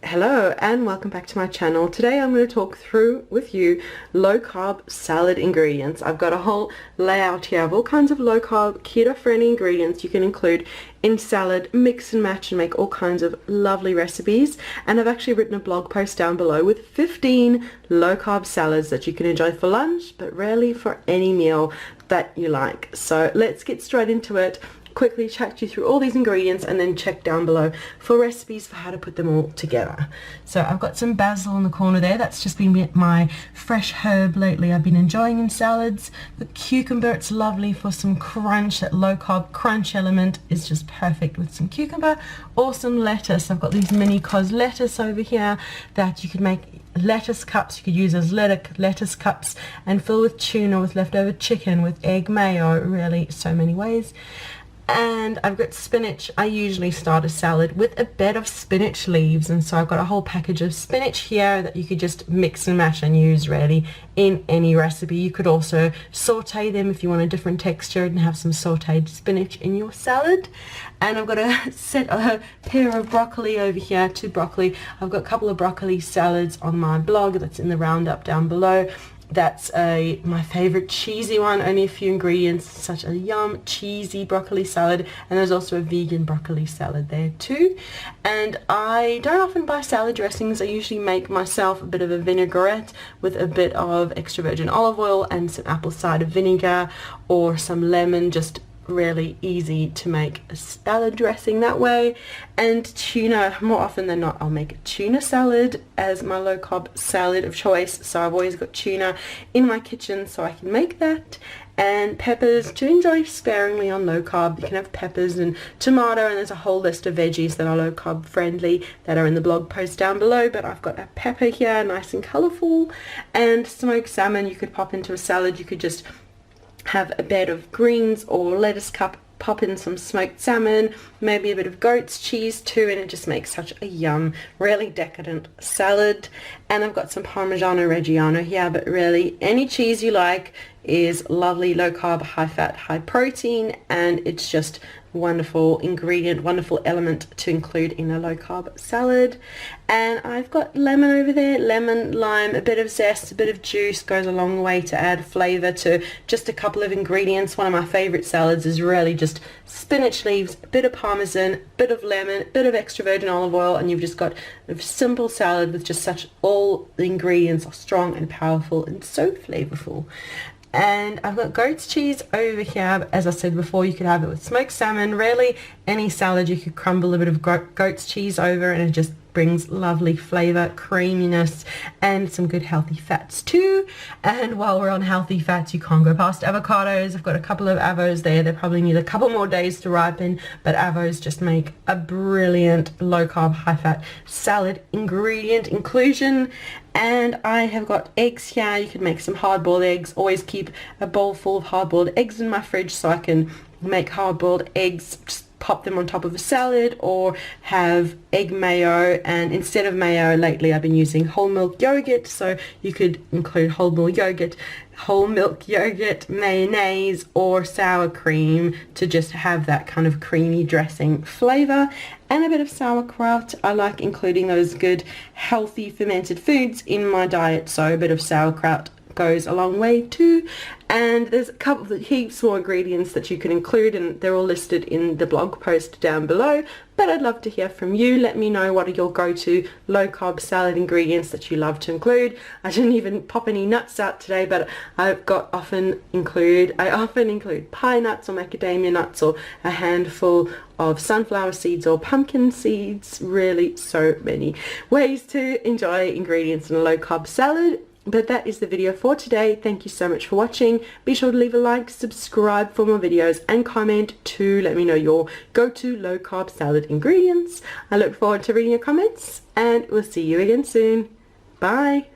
Hello and welcome back to my channel. Today I'm going to talk through with you low carb salad ingredients. I've got a whole layout here of all kinds of low carb keto friendly ingredients you can include in salad, mix and match and make all kinds of lovely recipes. And I've actually written a blog post down below with 15 low carb salads that you can enjoy for lunch but rarely for any meal that you like. So let's get straight into it. Quickly chat you through all these ingredients and then check down below for recipes for how to put them all together. So I've got some basil in the corner there. That's just been my fresh herb lately I've been enjoying in salads. The cucumber, it's lovely for some crunch. That low carb crunch element is just perfect with some cucumber or some lettuce. I've got these mini cos lettuce over here that you could make lettuce cups. You could use as lettuce cups and fill with tuna, with leftover chicken, with egg mayo, really so many ways. And I've got spinach. I usually start a salad with a bed of spinach leaves, and so I've got a whole package of spinach here that you could just mix and mash and use really in any recipe. You could also saute them if you want a different texture and have some sauteed spinach in your salad. And I've got a pair of broccoli over here, two broccoli. I've got a couple of broccoli salads on my blog that's in the roundup down below. That's my favorite cheesy one, only a few ingredients, such a yum cheesy broccoli salad. And there's also a vegan broccoli salad there too. And I don't often buy salad dressings. I usually make myself a bit of a vinaigrette with a bit of extra virgin olive oil and some apple cider vinegar or some lemon. Just really easy to make a salad dressing that way. And tuna, more often than not I'll make a tuna salad as my low carb salad of choice, so I've always got tuna in my kitchen so I can make that. And peppers to enjoy sparingly on low carb. You can have peppers and tomato, and there's a whole list of veggies that are low carb friendly that are in the blog post down below. But I've got a pepper here, nice and colorful, and smoked salmon you could pop into a salad. You could just have a bed of greens or lettuce cup, pop in some smoked salmon, maybe a bit of goat's cheese too, and it just makes such a yum, really decadent salad. And I've got some Parmigiano Reggiano here, but really any cheese you like is lovely, low carb, high fat, high protein, and it's just wonderful ingredient, wonderful element to include in a low carb salad. And I've got lemon over there, lemon, lime, a bit of zest, a bit of juice goes a long way to add flavor to just a couple of ingredients. One of my favorite salads is really just spinach leaves, a bit of parmesan, a bit of lemon, a bit of extra virgin olive oil, and you've just got a simple salad with just such, all the ingredients are strong and powerful and so flavorful. And I've got goat's cheese over here. As I said before, you could have it with smoked salmon. Really any salad you could crumble a bit of goat's cheese over, and it just brings lovely flavor, creaminess, and some good healthy fats too. And while we're on healthy fats, you can't go past avocados. I've got a couple of avos there. They probably need a couple more days to ripen, but avos just make a brilliant low carb, high fat salad ingredient inclusion. And I have got eggs here. You can make some hard-boiled eggs. Always keep a bowl full of hard-boiled eggs in my fridge so I can make hard-boiled eggs, just pop them on top of a salad, or have egg mayo. And instead of mayo, lately I've been using whole milk yogurt, so you could include whole milk yogurt, mayonnaise, or sour cream to just have that kind of creamy dressing flavor. And a bit of sauerkraut. I like including those good healthy fermented foods in my diet, so a bit of sauerkraut goes a long way too. And there's a couple of heaps more ingredients that you can include, and they're all listed in the blog post down below. But I'd love to hear from you. Let me know what are your go-to low carb salad ingredients that you love to include. I didn't even pop any nuts out today, but I often include pine nuts or macadamia nuts, or a handful of sunflower seeds or pumpkin seeds. Really so many ways to enjoy ingredients in a low carb salad. But that is the video for today. Thank you so much for watching. Be sure to leave a like, subscribe for more videos, and comment to let me know your go-to low carb salad ingredients. I look forward to reading your comments, and we'll see you again soon. Bye.